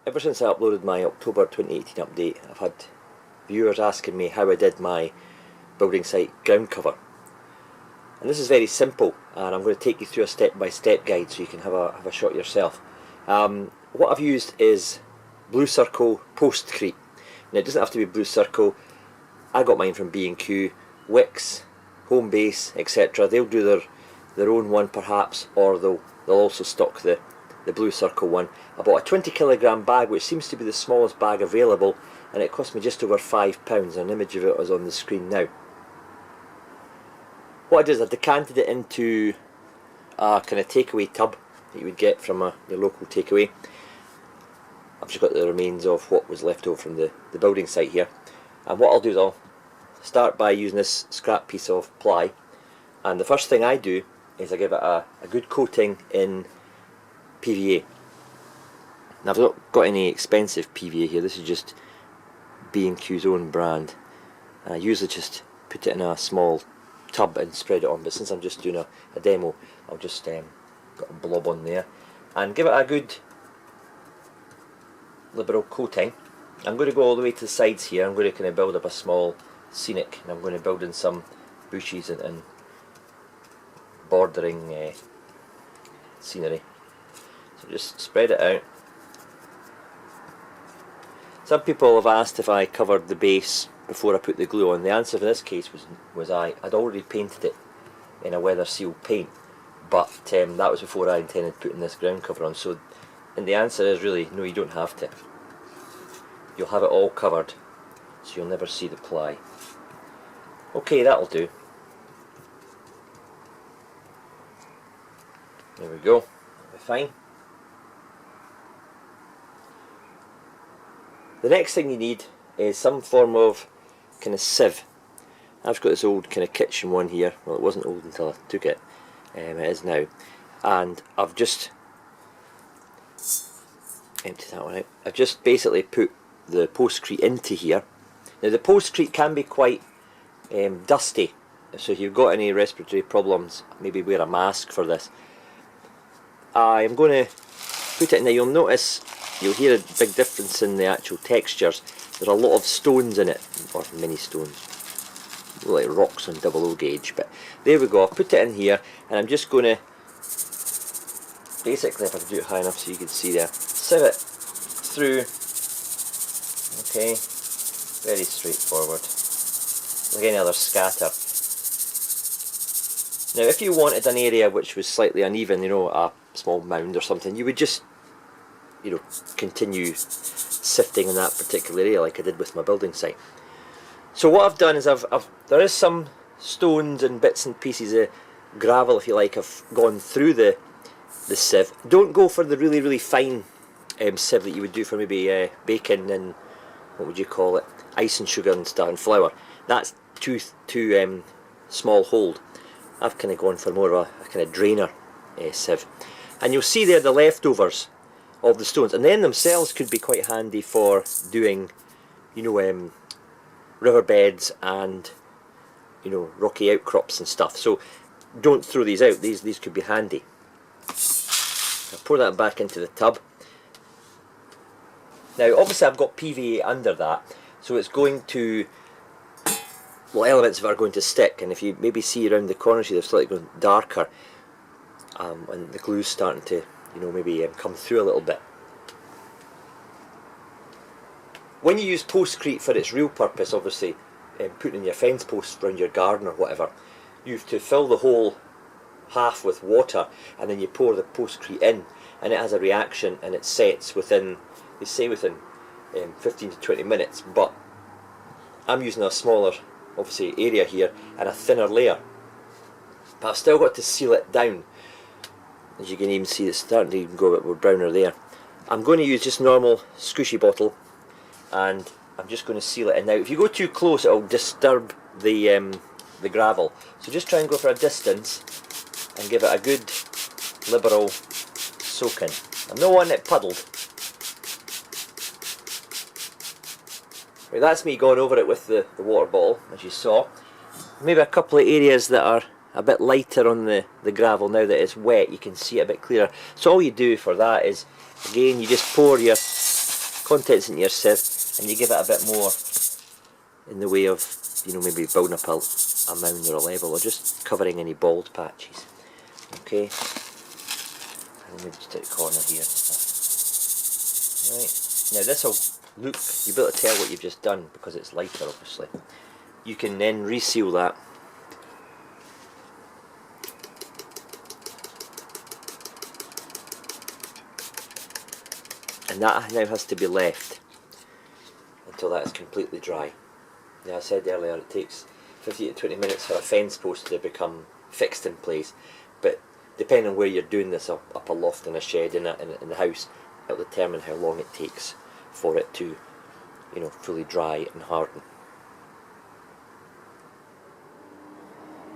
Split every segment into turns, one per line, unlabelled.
Ever since I uploaded my October 2018 update, I've had viewers asking me how I did my building site ground cover. And this is very simple, and I'm going to take you through a step-by-step guide so you can have a shot yourself. What I've used is Blue Circle Postcrete. Now it doesn't have to be Blue Circle. I got mine from B&Q, Wix, Home Base, etc. They'll do their own one perhaps, or they'll also stock the Blue Circle one. I bought a 20 kilogram bag, which seems to be the smallest bag available, and it cost me just over £5. An image of it is on the screen now. What I did is I decanted it into a kind of takeaway tub that you would get from your local takeaway. I've just got the remains of what was left over from the building site here. And what I'll do is I'll start by using this scrap piece of ply, and the first thing I do is I give it a good coating in PVA. Now I've not got any expensive PVA here, this is just B&Q's own brand, and I usually just put it in a small tub and spread it on, but since I'm just doing a demo, I'll just got a blob on there and give it a good liberal coating. I'm going to go all the way to the sides here. I'm going to kind of build up a small scenic, and I'm going to build in some bushes and bordering scenery. So just spread it out. Some people have asked if I covered the base before I put the glue on. The answer in this case was I'd already painted it in a weather sealed paint, but that was before I intended putting this ground cover on. So, and the answer is really no, you don't have to. You'll have it all covered, so you'll never see the ply. Okay, that'll do. There we go. That'll be fine. The next thing you need is some form of kind of sieve. I've got this old kind of kitchen one here. Well, it wasn't old until I took it. It is now. And I've just emptied that one out. I've just basically put the postcrete into here. Now the postcrete can be quite dusty, so if you've got any respiratory problems, maybe wear a mask for this. I'm going to put it in there. You'll notice, you'll hear a big difference in the actual textures. There's a lot of stones in it, or mini stones, like rocks on 00 gauge, but there we go. I'll put it in here, and I'm just going to, basically, if I can do it high enough so you can see there, sieve it through. Okay, very straightforward, like any other scatter. Now if you wanted an area which was slightly uneven, you know, a small mound or something, you would just, you know, continue sifting in that particular area like I did with my building site. So what I've done is there is some stones and bits and pieces of gravel, if you like, have gone through the sieve. Don't go for the really fine sieve that you would do for maybe bacon and, what would you call it, ice and sugar and stuff and flour. That's too small hold. I've kind of gone for more of a kind of drainer sieve, and you'll see there the leftovers of the stones, and then themselves could be quite handy for doing, you know, riverbeds and, you know, rocky outcrops and stuff. So don't throw these out. These could be handy. I'll pour that back into the tub. Now obviously I've got PVA under that, so it's going to, well, elements of it are going to stick, and if you maybe see around the corners here, they're slightly going darker, and the glue's starting to, you know, maybe come through a little bit. When you use postcrete for its real purpose, obviously, putting in your fence posts around your garden or whatever, you have to fill the whole half with water, and then you pour the postcrete in, and it has a reaction, and it sets within, they say within 15 to 20 minutes, but I'm using a smaller, obviously, area here and a thinner layer, but I've still got to seal it down. As you can even see, it's starting to even go a bit more browner there. I'm going to use just normal squishy bottle, and I'm just going to seal it in. Now if you go too close, it'll disturb the gravel, so just try and go for a distance and give it a good liberal soaking. I'm not wanting it puddled. Right, that's me going over it with the water bottle, as you saw. Maybe a couple of areas that are a bit lighter on the gravel now that it's wet, you can see it a bit clearer. So all you do for that is, again, you just pour your contents into your sieve, and you give it a bit more in the way of, you know, maybe building up a mound or a level, or just covering any bald patches. Okay, and maybe just take the corner here and stuff. Right, now this will look, you'll be able to tell what you've just done because it's lighter obviously. You can then reseal that. And that now has to be left until that is completely dry. Now I said earlier it takes 15 to 20 minutes for a fence post to become fixed in place, but depending on where you're doing this, up a loft in a shed in the house, it will determine how long it takes for it to, you know, fully dry and harden.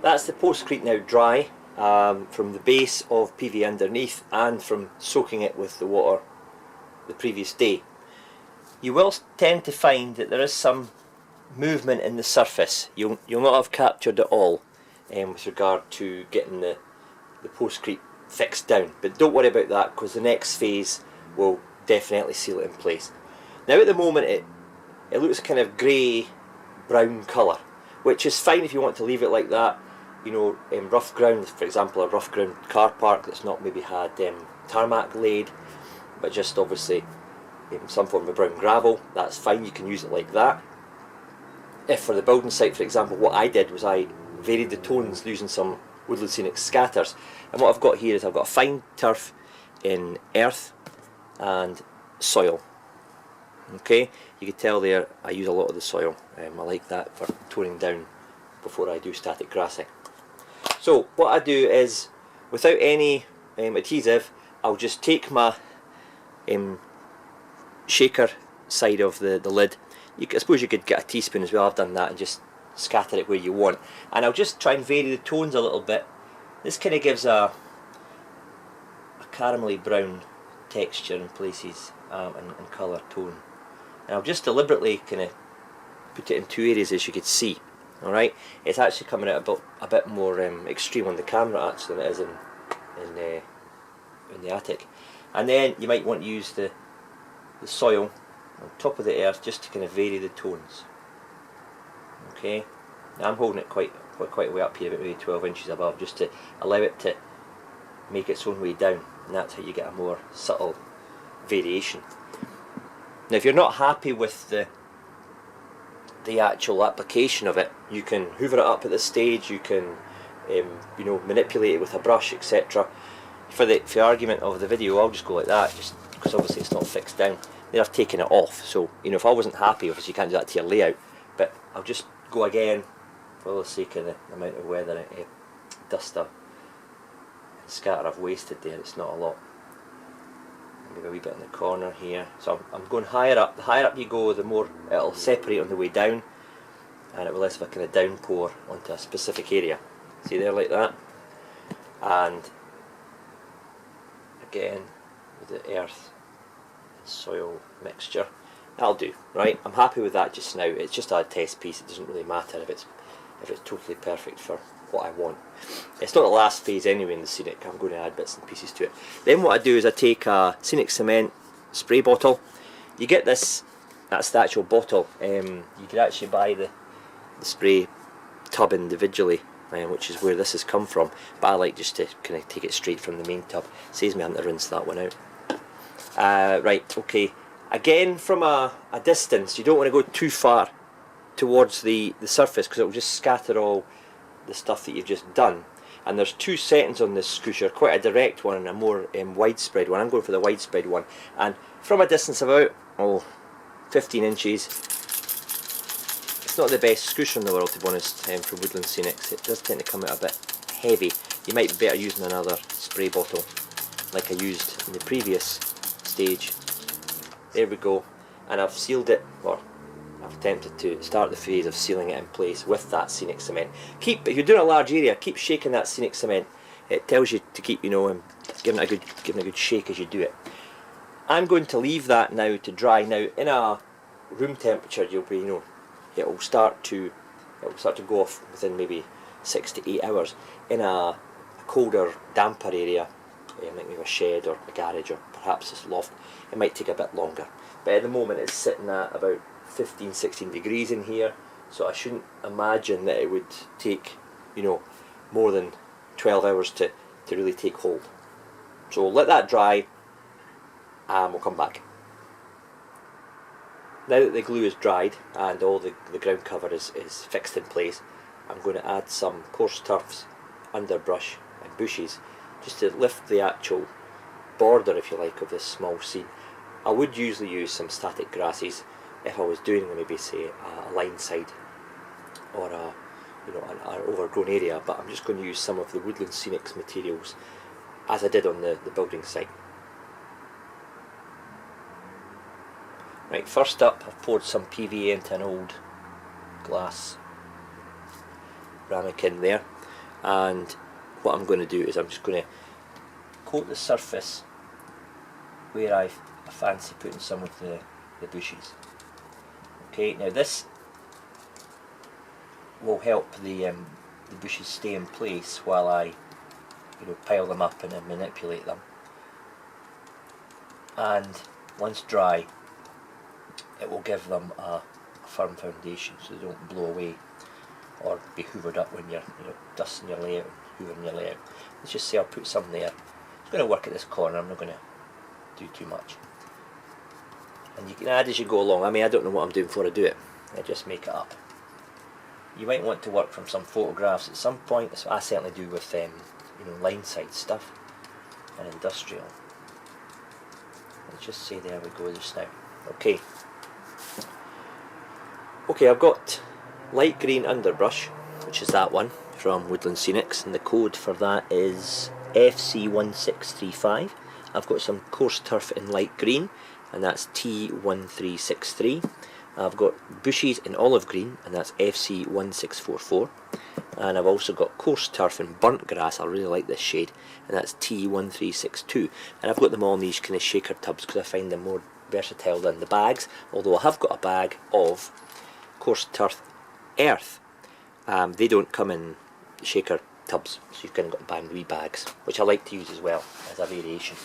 That's the postcrete now dry, from the base of PV underneath and from soaking it with the water the previous day. You will tend to find that there is some movement in the surface. You'll not have captured it all with regard to getting the postcrete fixed down, but don't worry about that because the next phase will definitely seal it in place. Now at the moment it looks kind of grey brown colour, which is fine if you want to leave it like that. You know, in rough ground, for example, a rough ground car park that's not maybe had tarmac laid, but just obviously some form of brown gravel, that's fine, you can use it like that. If for the building site, for example, what I did was I varied the tones using some Woodland Scenic scatters, and what I've got here is I've got a fine turf in earth and soil. Okay, you can tell there I use a lot of the soil. I like that for toning down before I do static grassing. So what I do is, without any adhesive, I'll just take my shaker side of the lid. I suppose you could get a teaspoon as well, I've done that, and just scatter it where you want. And I'll just try and vary the tones a little bit. This kind of gives a caramelly brown texture in places, and colour tone. And I'll just deliberately kind of put it in two areas, as you could see. Alright, it's actually coming out a bit more extreme on the camera actually than it is in the attic. And then you might want to use the soil on top of the earth just to kind of vary the tones. Okay, now I'm holding it quite way up here, about maybe 12 inches above, just to allow it to make its own way down, and that's how you get a more subtle variation. Now if you're not happy with the actual application of it, you can hoover it up at this stage, you can you know, manipulate it with a brush, etc. For the argument of the video, I'll just go like that, just because obviously it's not fixed down. Then I've taken it off, so you know, if I wasn't happy, obviously you can't do that to your layout, but I'll just go again for the sake of the amount of weather, dust and scatter I've wasted there. It's not a lot. Maybe a wee bit in the corner here. So I'm going higher up. The higher up you go, the more it'll separate on the way down, and it will less of a kind of downpour onto a specific area. See there, like that. And again with the earth and soil mixture, that'll do. Right, I'm happy with that just now. It's just a test piece. It doesn't really matter if it's totally perfect for what I want. It's not the last phase anyway in the Scenic. I'm going to add bits and pieces to it. Then what I do is I take a Scenic cement spray bottle. You get this, that's the actual bottle. You could actually buy the spray tub individually, which is where this has come from, but I like just to kind of take it straight from the main tub. Saves me having to rinse that one out. Right, okay. Again, from a distance, you don't want to go too far towards the surface, because it will just scatter all the stuff that you've just done. And there's two settings on this scoosher, quite a direct one and a more widespread one. I'm going for the widespread one, and from a distance of about 15 inches, it's not the best scoosher in the world, to be honest, from Woodland Scenics. It does tend to come out a bit heavy. You might be better using another spray bottle like I used in the previous stage. There we go, and I've sealed it, or I've attempted to start the phase of sealing it in place with that Scenic cement. If you're doing a large area, keep shaking that Scenic cement. It tells you to keep, you know, giving it a good shake as you do it. I'm going to leave that now to dry. Now, in a room temperature, you'll be, you know, it will start to go off within maybe 6 to 8 hours. In a colder, damper area, like maybe a shed or a garage or perhaps this loft, it might take a bit longer. but at the moment it's sitting at about 15-16 degrees in here, so I shouldn't imagine that it would take, you know, more than 12 hours to really take hold. So we'll let that dry and we'll come back. Now that the glue is dried and all the ground cover is fixed in place, I'm going to add some coarse turfs, underbrush and bushes just to lift the actual border, if you like, of this small scene. I would usually use some static grasses if I was doing maybe say a line side or a, you know, an overgrown area, but I'm just going to use some of the Woodland Scenics materials as I did on the building site. Right, first up I've poured some PVA into an old glass ramekin there, and what I'm going to do is I'm just going to coat the surface where I fancy putting some of the bushes. Okay, now this will help the bushes stay in place while I, you know, pile them up and then manipulate them. And once dry, it will give them a firm foundation so they don't blow away or be hoovered up when you're, you know, dusting your layout and hoovering your layout. Let's just say I'll put some there. It's going to work at this corner. I'm not going to do too much. And you can add as you go along. I mean, I don't know what I'm doing before I do it. I just make it up. You might want to work from some photographs at some point. That's what I certainly do with you know, line side stuff and industrial. Let's just say there we go just now. Okay. Okay, I've got light green underbrush, which is that one from Woodland Scenics, and the code for that is FC1635. I've got some coarse turf in light green, and that's T1363. I've got bushes in olive green, and that's FC1644. And I've also got coarse turf in burnt grass. I really like this shade, and that's T1362. And I've got them all in these kind of shaker tubs because I find them more versatile than the bags, although I have got a bag of coarse turf earth. They don't come in shaker tubs, so you've kind of got to buy them wee bags, which I like to use as well as a variation.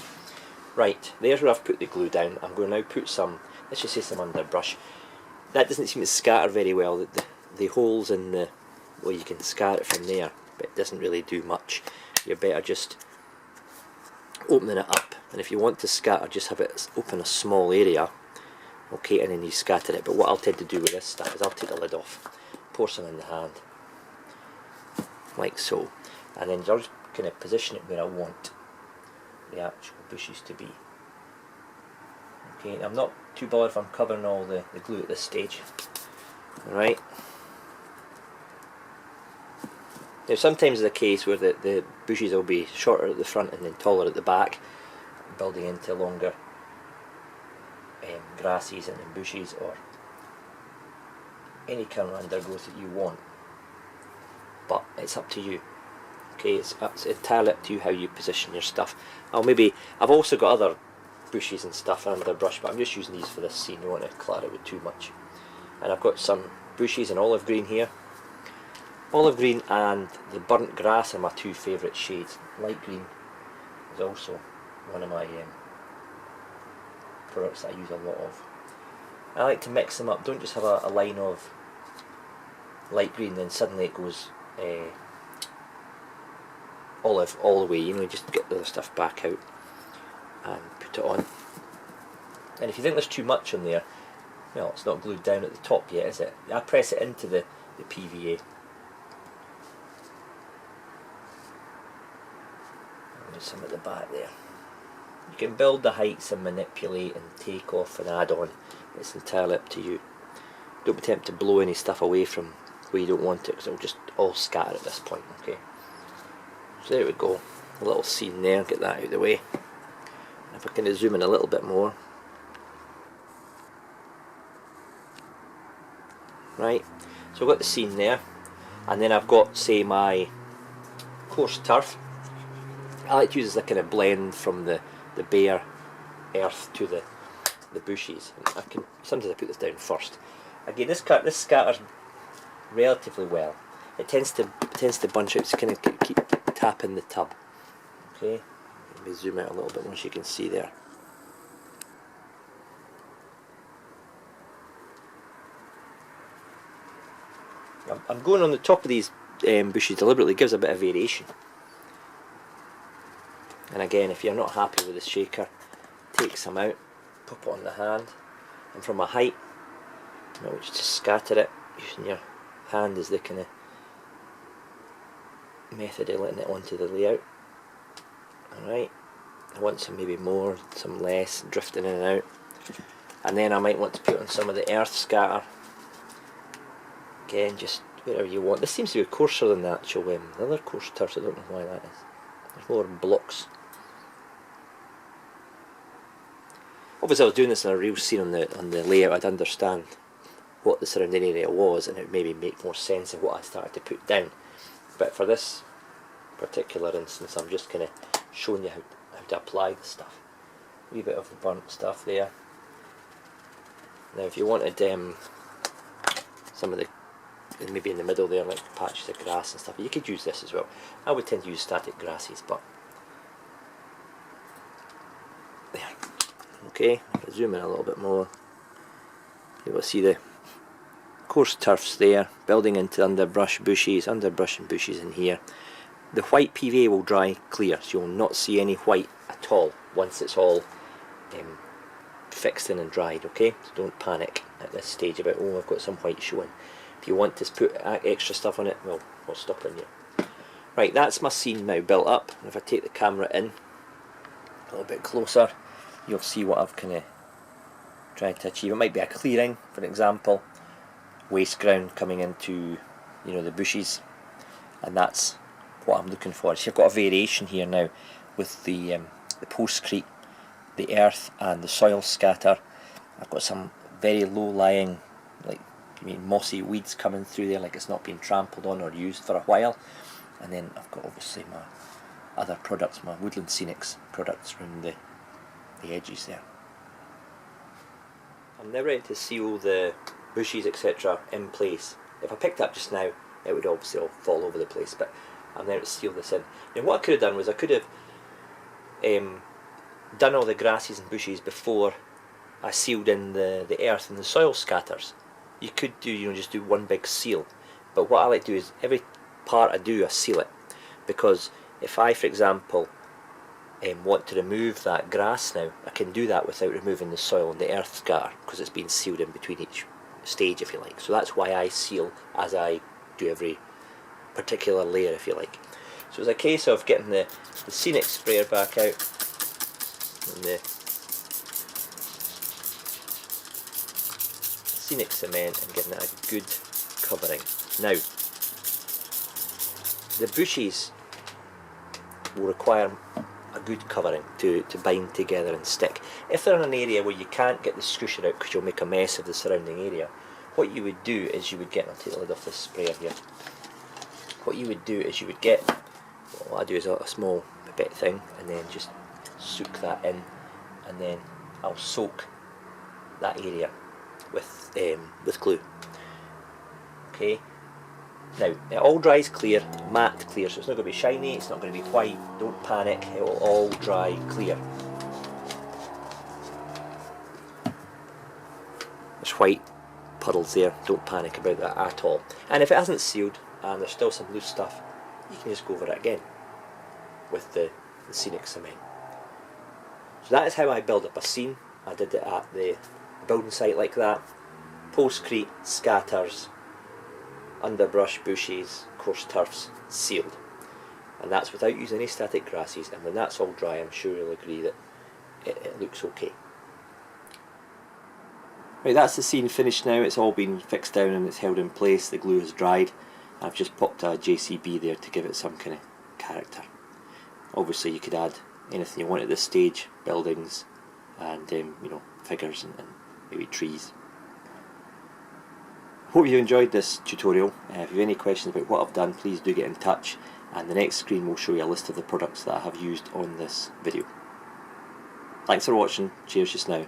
Right, there's where I've put the glue down. I'm going to now put some, let's just say some underbrush. That doesn't seem to scatter very well. The holes in the, well, you can scatter it from there, but it doesn't really do much. You're better just opening it up, and if you want to scatter, just have it open a small area, okay, and then you scatter it. But what I'll tend to do with this stuff is I'll take the lid off, pour some in the hand, like so, and then I'll just kind of position it where I want the actual bushes to be. Okay, I'm not too bothered if I'm covering all the glue at this stage. Alright. Now sometimes it's a case where the bushes will be shorter at the front and then taller at the back, building into longer grasses and bushes or any kind of undergrowth that you want. But it's up to you. Okay, it's entirely up to you how you position your stuff. I've also got other bushes and stuff and underbrush, but I'm just using these for this scene. I don't want to clutter it with too much. And I've got some bushes in olive green here. Olive green and the burnt grass are my two favourite shades. Light green is also one of my products that I use a lot of. I like to mix them up. Don't just have a line of light green then suddenly it goes olive all the way. You know, just get the other stuff back out and put it on. And if you think there's too much on there, well, it's not glued down at the top yet, is it? I press it into the PVA. There's some at the back there. You can build the heights and manipulate and take off and add on. It's entirely up to you. Don't be tempted to blow any stuff away from where you don't want it, because it'll just all scatter at this point. Okay. So there we go. A little scene there. Get that out of the way. And if I can zoom in a little bit more. Right. So I've got the scene there, and then I've got, say, my coarse turf. I like to use this kind of blend from the bare earth to the bushes. And sometimes I put this down first. Again, this scatters relatively well. It tends to bunch out, so kind of keep tapping the tub. Okay, let me zoom out a little bit more so you can see there. I'm going on the top of these bushes deliberately, gives a bit of variation. And again, if you're not happy with the shaker, take some out, pop it on the hand, and from a height, you know, just scatter it using your hand as the kind of method of letting it onto the layout. Alright, I want some maybe more, some less, drifting in and out. And then I might want to put on some of the earth scatter. Again, just wherever you want. This seems to be coarser than the actual the other coarse turfs. I don't know why that is. There's more blocks. Obviously I was doing this in a real scene on the layout, I'd understand what the surrounding area was, and it would maybe make more sense of what I started to put down. But for this particular instance, I'm just kind of showing you how to apply the stuff. A wee bit of the burnt stuff there. Now if you wanted some of the, maybe in the middle there, like patches of grass and stuff, you could use this as well. I would tend to use static grasses, but there. Okay, I'll zoom in a little bit more. You will see the coarse turfs there, building into underbrush and bushes in here. The white PVA will dry clear, so you'll not see any white at all once it's all fixed in and dried, okay? So don't panic at this stage about, oh, I've got some white showing. If you want to put extra stuff on it, well, we'll stop in here. Right, that's my scene now built up, and if I take the camera in a little bit closer, you'll see what I've kind of tried to achieve. It might be a clearing, for example, waste ground coming into, you know, the bushes, and that's what I'm looking for. So you've got a variation here now with the postcrete, the earth and the soil scatter. I've got some very low-lying, like mossy weeds coming through there, like it's not been trampled on or used for a while. And then I've got obviously my other products, my Woodland Scenics products around the edges there. I'm now ready to seal the bushes, etc. in place. If I picked up just now, it would obviously all fall over the place, but I'm there to seal this in. Now what I could have done was I could have done all the grasses and bushes before I sealed in the earth and the soil scatters. You could do, you know, just do one big seal, but what I like to do is every part I do, I seal it, because if I, for example, want to remove that grass now, I can do that without removing the soil and the earth scatter, because it's been sealed in between each stage, if you like. So that's why I seal as I do every particular layer, if you like. So it's a case of getting the Scenic sprayer back out and the Scenic cement and giving it a good covering. Now, the bushes will require a good covering to bind together and stick. If they're in an area where you can't get the screusher out because you'll make a mess of the surrounding area, what you would do is you would get, I'll take the lid off this sprayer here, what you would do is you would get, what I do is a small bit thing, and then just soak that in, and then I'll soak that area with glue. Okay. Now, it all dries clear, matte clear, so it's not going to be shiny, it's not going to be white, don't panic, it will all dry clear. There's white puddles there, don't panic about that at all. And if it hasn't sealed and there's still some loose stuff, you can just go over it again with the Scenic cement. So that is how I build up a scene. I did it at the building site like that. Postcrete, scatters, underbrush, bushes, coarse turfs, sealed. And that's without using any static grasses, and when that's all dry I'm sure you'll agree that it looks okay. Right, that's the scene finished now. It's all been fixed down and it's held in place, the glue is dried. I've just popped a JCB there to give it some kind of character. Obviously you could add anything you want at this stage, buildings and you know, figures and maybe trees. Hope you enjoyed this tutorial. If you have any questions about what I've done, please do get in touch, and the next screen will show you a list of the products that I have used on this video. Thanks for watching, cheers just now.